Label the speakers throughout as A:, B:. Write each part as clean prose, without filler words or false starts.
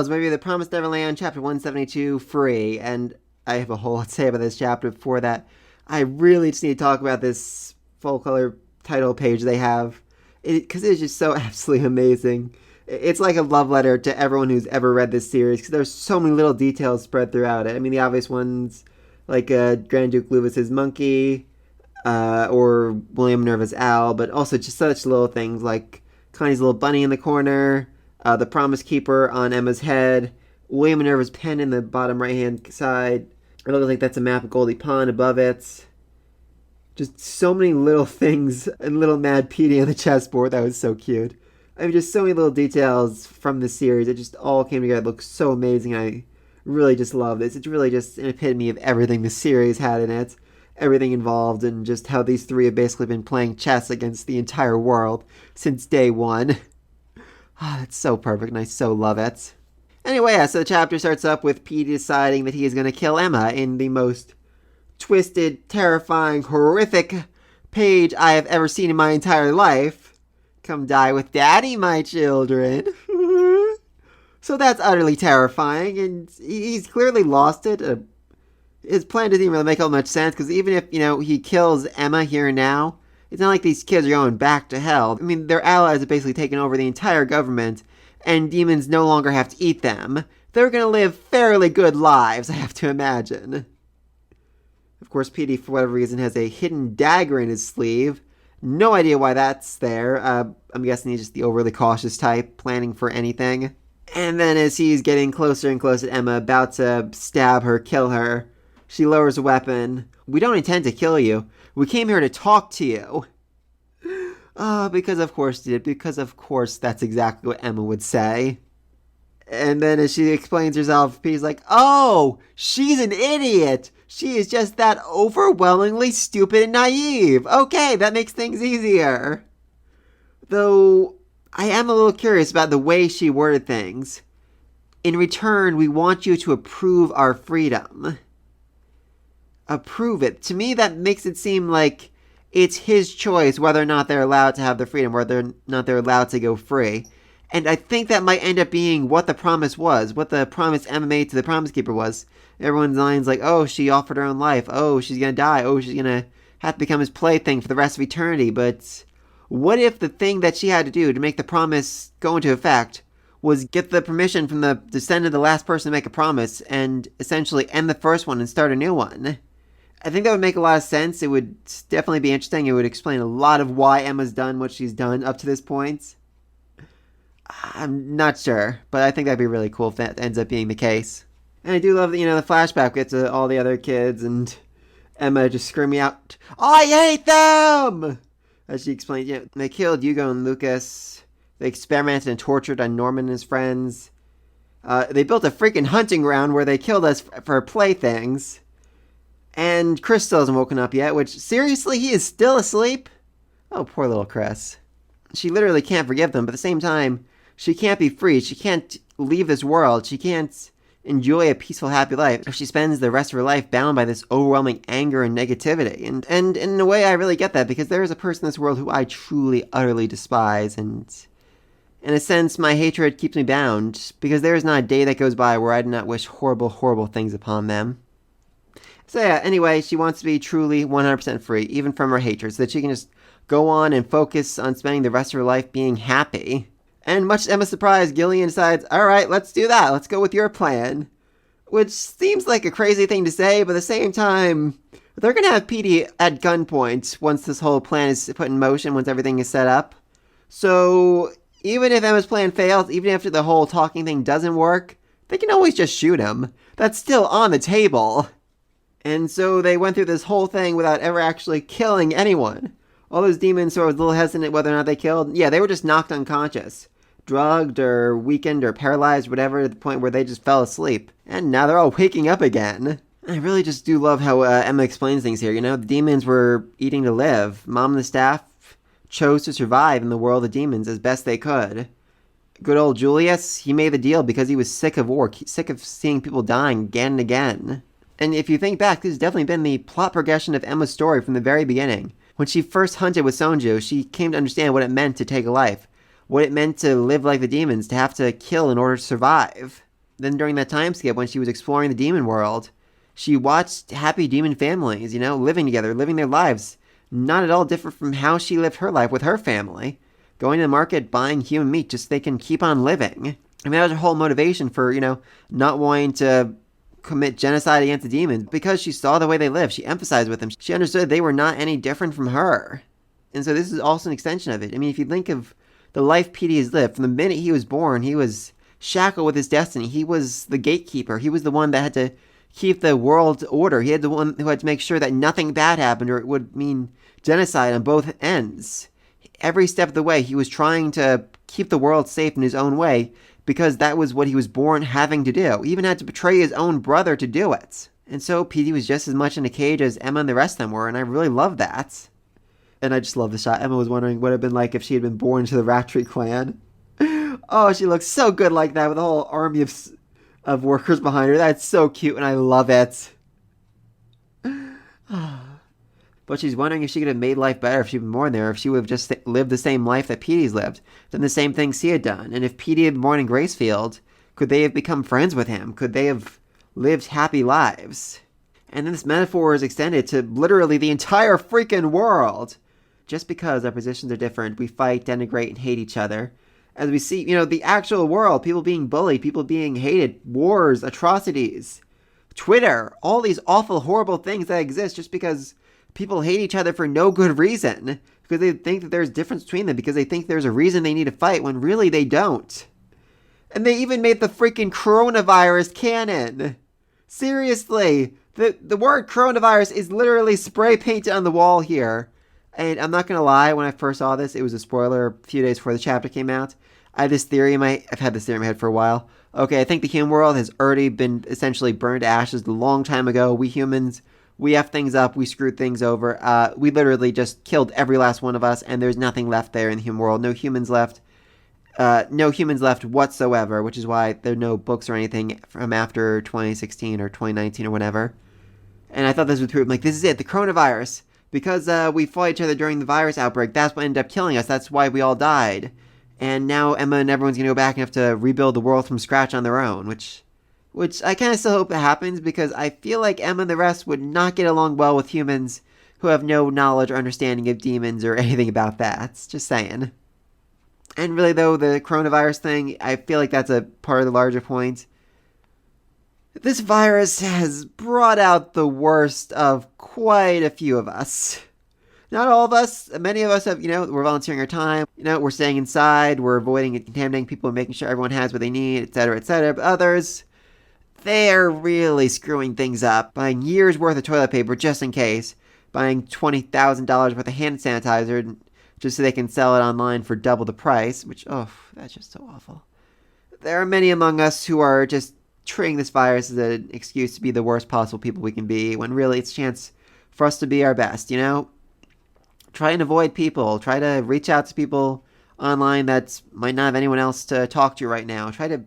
A: is maybe The Promised Neverland, chapter 172, free. And I have a whole lot to say about this chapter. Before that, I really just need to talk about this full color title page they have, because it's just so absolutely amazing. It's like a love letter to everyone who's ever read this series, because there's so many little details spread throughout it. I mean, the obvious ones, like Grand Duke Luvis's monkey, or William Minerva's owl, but also just such little things like Connie's little bunny in the corner, the Promise Keeper on Emma's head, William Minerva's pen in the bottom right-hand side. It looks like that's a map of Goldie Pond above it. Just so many little things, and little Mad Petey on the chessboard. That was so cute. I mean, just so many little details from the series. It just all came together. It looks so amazing. I really just love this. It's really just an epitome of everything the series had in it. Everything involved, and just how these three have basically been playing chess against the entire world since day one. It's so perfect, and I so love it. Anyway, so the chapter starts up with Petey deciding that he is going to kill Emma in the most twisted, terrifying, horrific page I have ever seen in my entire life. Come die with Daddy, my children. So that's utterly terrifying, and he's clearly lost it. His plan doesn't even really make all much sense, because even if, he kills Emma here and now, it's not like these kids are going back to hell. I mean, their allies have basically taken over the entire government, and demons no longer have to eat them. They're going to live fairly good lives, I have to imagine. Of course, Petey, for whatever reason, has a hidden dagger in his sleeve. No idea why that's there. I'm guessing he's just the overly cautious type, planning for anything. And then as he's getting closer and closer to Emma, about to stab her, kill her, she lowers a weapon. "We don't intend to kill you. We came here to talk to you." Because of course that's exactly what Emma would say. And then as she explains herself, Petey's like, "Oh, she's an idiot. She is just that overwhelmingly stupid and naive. Okay, that makes things easier." Though, I am a little curious about the way she worded things. "In return, we want you to approve our freedom." Approve it. To me, that makes it seem like it's his choice whether or not they're allowed to have the freedom, whether or not they're allowed to go free. And I think that might end up being what the promise was, what the promise Emma made to the Promise Keeper was. Everyone's lines like, "Oh, she offered her own life. Oh, she's gonna die. Oh, she's gonna have to become his plaything for the rest of eternity." But what if the thing that she had to do to make the promise go into effect was get the permission from the descendant of the last person to make a promise, and essentially end the first one and start a new one? I think that would make a lot of sense. It would definitely be interesting. It would explain a lot of why Emma's done what she's done up to this point. I'm not sure, but I think that'd be really cool if that ends up being the case. And I do love that, the flashback gets to all the other kids and Emma just screaming out, "I hate them!" As she explains, they killed Hugo and Lucas. They experimented and tortured on Norman and his friends. They built a freaking hunting ground where they killed us for playthings. And Chris still hasn't woken up yet, which, seriously, he is still asleep? Oh, poor little Chris. She literally can't forgive them, but at the same time, she can't be free. She can't leave this world. She can't enjoy a peaceful, happy life if she spends the rest of her life bound by this overwhelming anger and negativity. And in a way, I really get that, because there is a person in this world who I truly, utterly despise, and in a sense, my hatred keeps me bound, because there is not a day that goes by where I do not wish horrible, horrible things upon them. So yeah, anyway, she wants to be truly 100% free, even from her hatred, so that she can just go on and focus on spending the rest of her life being happy. And much to Emma's surprise, Gillian decides, "Alright, let's do that. Let's go with your plan." Which seems like a crazy thing to say, but at the same time, they're going to have Petey at gunpoint once this whole plan is put in motion, once everything is set up. So, even if Emma's plan fails, even if the whole talking thing doesn't work, they can always just shoot him. That's still on the table. And so they went through this whole thing without ever actually killing anyone. All those demons who were a little hesitant whether or not they killed, they were just knocked unconscious. Drugged or weakened or paralyzed, whatever, to the point where they just fell asleep. And now they're all waking up again. I really just do love how Emma explains things here. The demons were eating to live. Mom and the staff chose to survive in the world of demons as best they could. Good old Julius, he made the deal because he was sick of war, sick of seeing people dying again and again. And if you think back, this has definitely been the plot progression of Emma's story from the very beginning. When she first hunted with Sonju, she came to understand what it meant to take a life. What it meant to live like the demons, to have to kill in order to survive. Then during that time skip, when she was exploring the demon world, she watched happy demon families, living together, living their lives. Not at all different from how she lived her life with her family. Going to the market, buying human meat just so they can keep on living. I mean, that was her whole motivation for, not wanting to commit genocide against the demons. Because she saw the way they lived. She empathized with them. She understood they were not any different from her. And so this is also an extension of it. I mean, if you think of the life Petey has lived, from the minute he was born, he was shackled with his destiny. He was the gatekeeper. He was the one that had to keep the world's order. He had the one who had to make sure that nothing bad happened, or it would mean genocide on both ends. Every step of the way, he was trying to keep the world safe in his own way, because that was what he was born having to do. He even had to betray his own brother to do it. And so Petey was just as much in a cage as Emma and the rest of them were, and I really love that. And I just love the shot. Emma was wondering what it would have been like if she had been born into the Rattree clan. Oh, she looks so good like that with a whole army of workers behind her. That's so cute, and I love it. But she's wondering if she could have made life better if she'd been born there, if she would have just lived the same life that Petey's lived, done the same things he had done. And if Petey had been born in Gracefield, could they have become friends with him? Could they have lived happy lives? And then this metaphor is extended to literally the entire freaking world. Just because our positions are different, we fight, denigrate, and hate each other. As we see, the actual world, people being bullied, people being hated, wars, atrocities, Twitter, all these awful, horrible things that exist just because people hate each other for no good reason. Because they think that there's a difference between them, because they think there's a reason they need to fight when really they don't. And they even made the freaking coronavirus canon. Seriously, the word coronavirus is literally spray painted on the wall here. And I'm not going to lie, when I first saw this, it was a spoiler a few days before the chapter came out. I've had this theory in my head for a while. Okay, I think the human world has already been essentially burned to ashes a long time ago. We humans, we F things up, we screwed things over. We literally just killed every last one of us, and there's nothing left there in the human world. No humans left. No humans left whatsoever, which is why there are no books or anything from after 2016 or 2019 or whatever. And I thought this was proof. Like, this is it, the coronavirus. Because we fought each other during the virus outbreak, that's what ended up killing us. That's why we all died. And now Emma and everyone's going to go back and have to rebuild the world from scratch on their own, which I kind of still hope it happens, because I feel like Emma and the rest would not get along well with humans who have no knowledge or understanding of demons or anything about that. Just saying. And really, though, the coronavirus thing, I feel like that's a part of the larger point. This virus has brought out the worst of quite a few of us. Not all of us. Many of us have, we're volunteering our time. We're staying inside. We're avoiding contaminating people and making sure everyone has what they need, etc., etc. But others, they're really screwing things up. Buying years' worth of toilet paper just in case. Buying $20,000 worth of hand sanitizer just so they can sell it online for double the price. Which, that's just so awful. There are many among us who are just treating this virus as an excuse to be the worst possible people we can be, when really it's a chance for us to be our best, Try and avoid people. Try to reach out to people online that might not have anyone else to talk to right now. Try to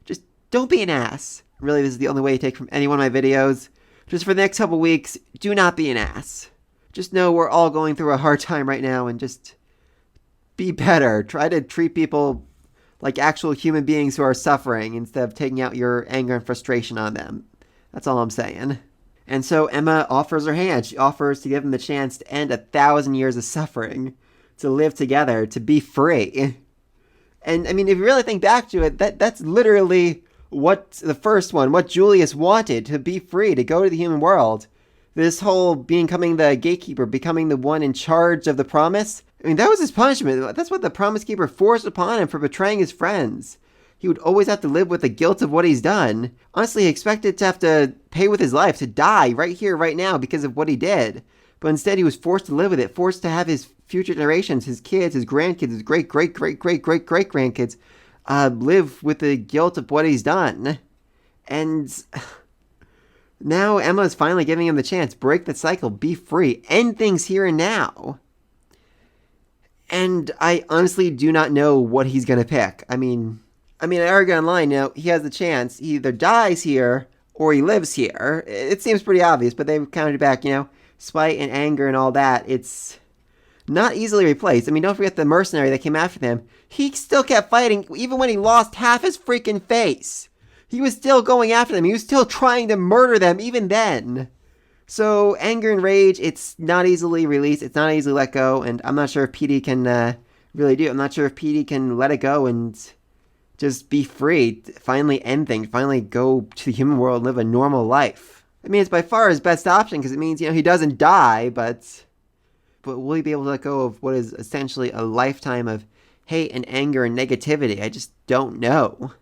A: just don't be an ass. Really, this is the only way you take from any one of my videos. Just for the next couple weeks, do not be an ass. Just know we're all going through a hard time right now, and just be better. Try to treat people like actual human beings who are suffering, instead of taking out your anger and frustration on them. That's all I'm saying. And so Emma offers her hand. She offers to give them the chance to end 1,000 years of suffering, to live together, to be free. And I mean, if you really think back to it, that's literally what the first one, what Julius wanted, to be free, to go to the human world. This whole becoming the gatekeeper, becoming the one in charge of the promise, I mean, that was his punishment. That's what the Promise Keeper forced upon him for betraying his friends. He would always have to live with the guilt of what he's done. Honestly, he expected to have to pay with his life, to die right here, right now, because of what he did. But instead, he was forced to live with it, forced to have his future generations, his kids, his grandkids, his great-great-great-great-great-great-grandkids, live with the guilt of what he's done. And now Emma's finally giving him the chance. Break the cycle, be free, end things here and now. And I honestly do not know what he's going to pick. I mean, I argue online, he has the chance. He either dies here or he lives here. It seems pretty obvious, but they've counted back, spite and anger and all that. It's not easily replaced. I mean, don't forget the mercenary that came after them. He still kept fighting even when he lost half his freaking face. He was still going after them. He was still trying to murder them even then. So anger and rage, it's not easily released. It's not easily let go. And I'm not sure if Petey can really do it. I'm not sure if Petey can let it go and just be free. Finally end things. Finally go to the human world and live a normal life. I mean, it's by far his best option because it means, he doesn't die, but will he be able to let go of what is essentially a lifetime of hate and anger and negativity? I just don't know.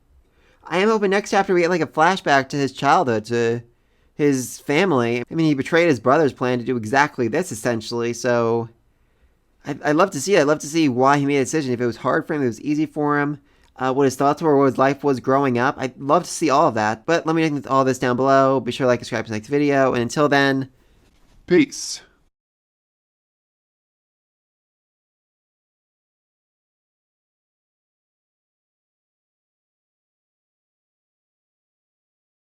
A: I am hoping next chapter we get like a flashback to his childhood, to his family. I mean, he betrayed his brother's plan to do exactly this, essentially, so I'd love to see it. I'd love to see why he made a decision. If it was hard for him, if it was easy for him, what his thoughts were, what his life was growing up. I'd love to see all of that. But let me know all this down below. Be sure to like, subscribe to the next video. And until then,
B: peace.